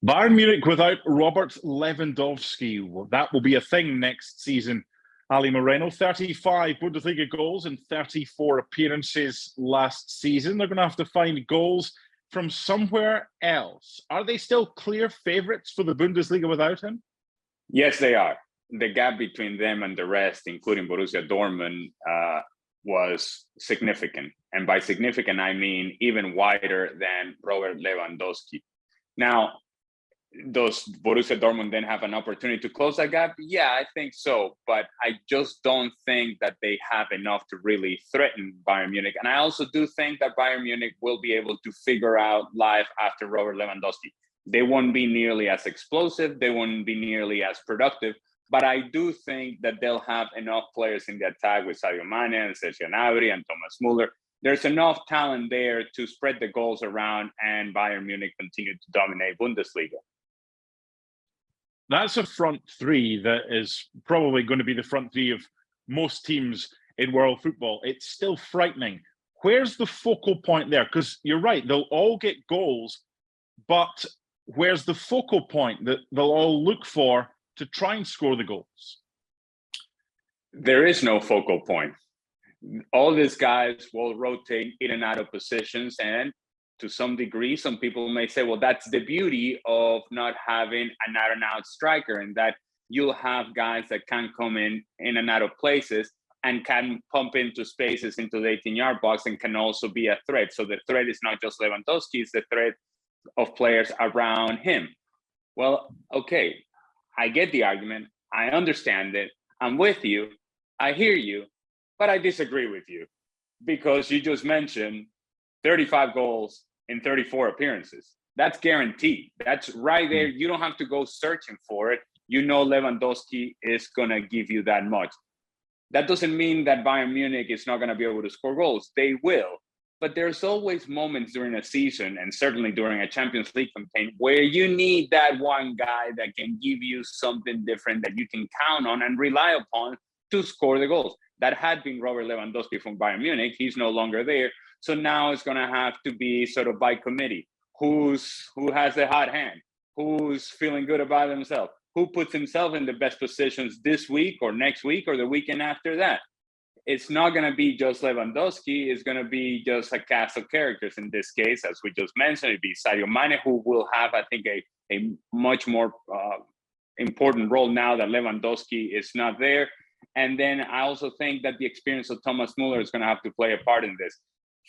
Bayern Munich without Robert Lewandowski. Well, that will be a thing next season. Ali Moreno, 35 Bundesliga goals in 34 appearances last season. They're going to have to find goals from somewhere else. Are they still clear favourites for the Bundesliga without him? Yes, they are. The gap between them and the rest, including Borussia Dortmund, was significant. And by significant, I mean even wider than Robert Lewandowski. Now, does Borussia Dortmund then have an opportunity to close that gap? Yeah, I think so. But I just don't think that they have enough to really threaten Bayern Munich. And I also do think that Bayern Munich will be able to figure out life after Robert Lewandowski. They won't be nearly as explosive. They won't be nearly as productive. But I do think that they'll have enough players in the attack with Sadio Mané and Sergio Gnabry and Thomas Müller. There's enough talent there to spread the goals around and Bayern Munich continue to dominate Bundesliga. That's a front three that is probably going to be the front three of most teams in world football. It's still frightening. Where's the focal point there? Because you're right, they'll all get goals, but where's the focal point that they'll all look for to try and score the goals? There is no focal point. All these guys will rotate in and out of positions, and to some degree, some people may say, well, that's the beauty of not having an out-and-out striker, and that you'll have guys that can come in and out of places and can pump into spaces into the 18-yard box and can also be a threat. So the threat is not just Lewandowski, it's the threat of players around him. Well, okay, I get the argument. I understand it. I'm with you. I hear you, but I disagree with you because you just mentioned 35 goals in 34 appearances. That's guaranteed. That's right there. You don't have to go searching for it. You know Lewandowski is going to give you that much. That doesn't mean that Bayern Munich is not going to be able to score goals. They will. But there's always moments during a season, and certainly during a Champions League campaign, where you need that one guy that can give you something different that you can count on and rely upon to score the goals. That had been Robert Lewandowski from Bayern Munich. He's no longer there. So now it's going to have to be sort of by committee. Who has the hot hand? Who's feeling good about himself? Who puts himself in the best positions this week or next week or the weekend after that? It's not going to be just Lewandowski. It's going to be just a cast of characters. In this case, as we just mentioned, it'd be Sadio Mané, who will have, I think, a much more important role now that Lewandowski is not there. And then I also think that the experience of Thomas Müller is going to have to play a part in this.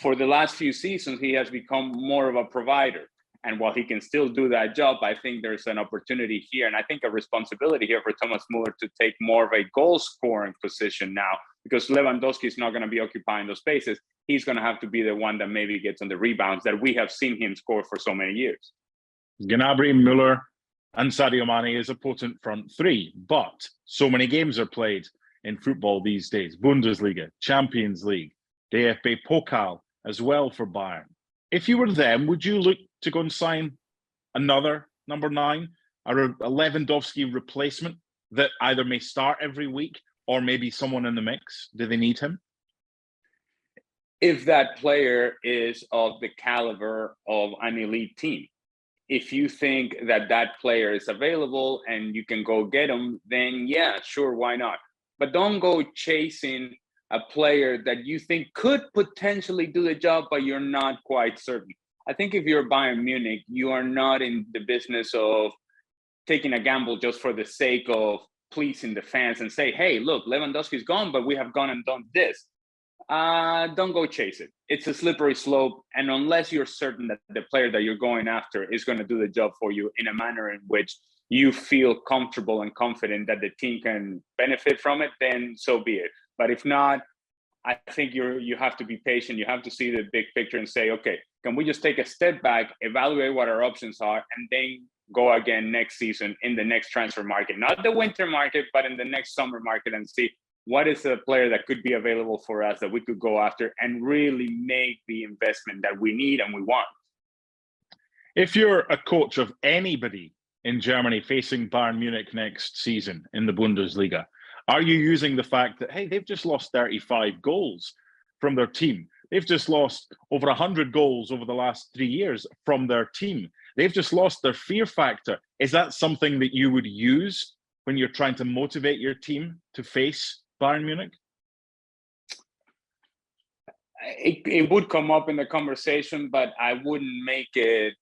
For the last few seasons, he has become more of a provider. And while he can still do that job, I think there's an opportunity here. And I think a responsibility here for Thomas Müller to take more of a goal-scoring position now, because Lewandowski is not going to be occupying those spaces. He's going to have to be the one that maybe gets on the rebounds that we have seen him score for so many years. Gnabry, Müller, and Sadio Mané is a potent front three. But so many games are played in football these days. Bundesliga, Champions League, DFB Pokal as well for Bayern. If you were them, would you look to go and sign another number 9 or a Lewandowski replacement that either may start every week or maybe someone in the mix? Do they need him? If that player is of the caliber of an elite team, if you think that that player is available and you can go get him, then yeah, sure, why not? But don't go chasing a player that you think could potentially do the job, but you're not quite certain. I think if you're Bayern Munich, you are not in the business of taking a gamble just for the sake of pleasing the fans and say, hey, look, Lewandowski's gone, but we have gone and done this. Don't go chase it. It's a slippery slope. And unless you're certain that the player that you're going after is going to do the job for you in a manner in which you feel comfortable and confident that the team can benefit from it, then so be it. But if not, I think you have to be patient. You have to see the big picture and say, okay, can we just take a step back, evaluate what our options are, and then go again next season in the next transfer market, not the winter market, but in the next summer market, and see what is a player that could be available for us that we could go after and really make the investment that we need and we want. If you're a coach of anybody in Germany facing Bayern Munich next season in the Bundesliga, are you using the fact that, hey, they've just lost 35 goals from their team? They've just lost over 100 goals over the last 3 years from their team. They've just lost their fear factor. Is that something that you would use when you're trying to motivate your team to face Bayern Munich? It would come up in the conversation, but I wouldn't make it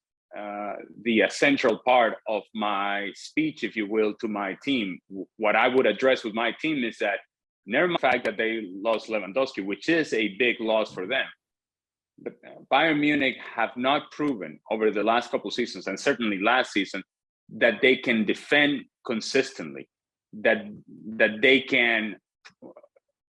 the essential part of my speech, if you will, to my team. What I would address with my team is that, never mind the fact that they lost Lewandowski, which is a big loss for them, but Bayern Munich have not proven over the last couple of seasons, and certainly last season, that they can defend consistently, that they can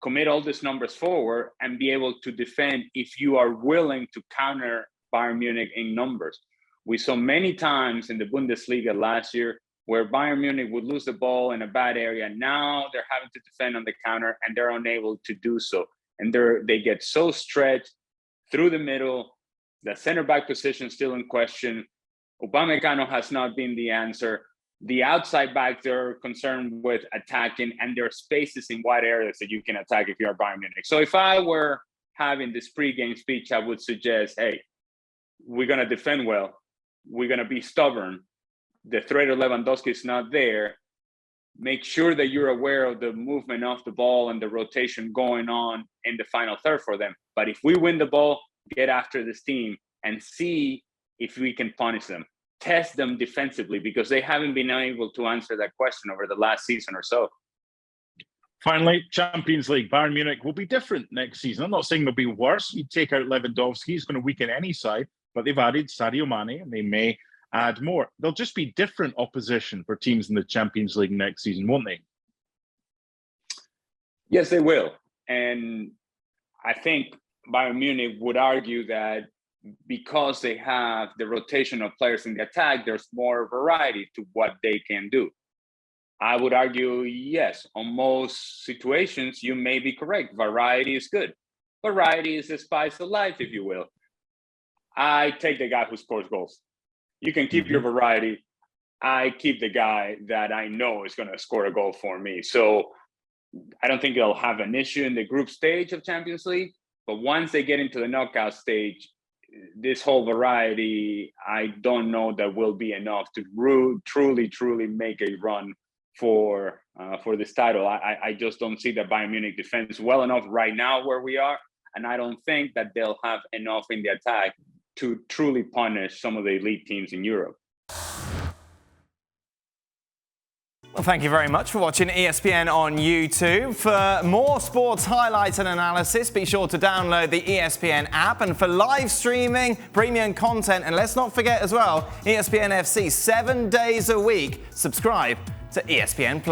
commit all these numbers forward and be able to defend if you are willing to counter Bayern Munich in numbers. We saw many times in the Bundesliga last year where Bayern Munich would lose the ball in a bad area. Now they're having to defend on the counter and they're unable to do so. And they get so stretched through the middle. The center back position still in question. Upamecano has not been the answer. The outside backs, they're concerned with attacking, and there are spaces in wide areas that you can attack if you're Bayern Munich. So if I were having this pre-game speech, I would suggest, hey, we're going to defend well. We're going to be stubborn. The threat of Lewandowski is not there. Make sure that you're aware of the movement of the ball and the rotation going on in the final third for them. But if we win the ball, get after this team and see if we can punish them. Test them defensively, because they haven't been able to answer that question over the last season or so. Finally, Champions League. Bayern Munich will be different next season. I'm not saying they'll be worse. You take out Lewandowski, he's going to weaken any side, but they've added Sadio Mané and they may add more. They'll just be different opposition for teams in the Champions League next season, won't they? Yes, they will. And I think Bayern Munich would argue that because they have the rotation of players in the attack, there's more variety to what they can do. I would argue, yes, on most situations, you may be correct. Variety is good. Variety is the spice of life, if you will. I take the guy who scores goals. You can keep your variety. I keep the guy that I know is going to score a goal for me. So I don't think they'll have an issue in the group stage of Champions League. But once they get into the knockout stage, this whole variety, I don't know that will be enough to truly make a run for this title. I just don't see that Bayern Munich defends well enough right now where we are, and I don't think that they'll have enough in the attack to truly punish some of the elite teams in Europe. Well, thank you very much for watching ESPN on YouTube. For more sports highlights and analysis, be sure to download the ESPN app. And for live streaming, premium content, and let's not forget as well, ESPN FC 7 days a week. Subscribe to ESPN+.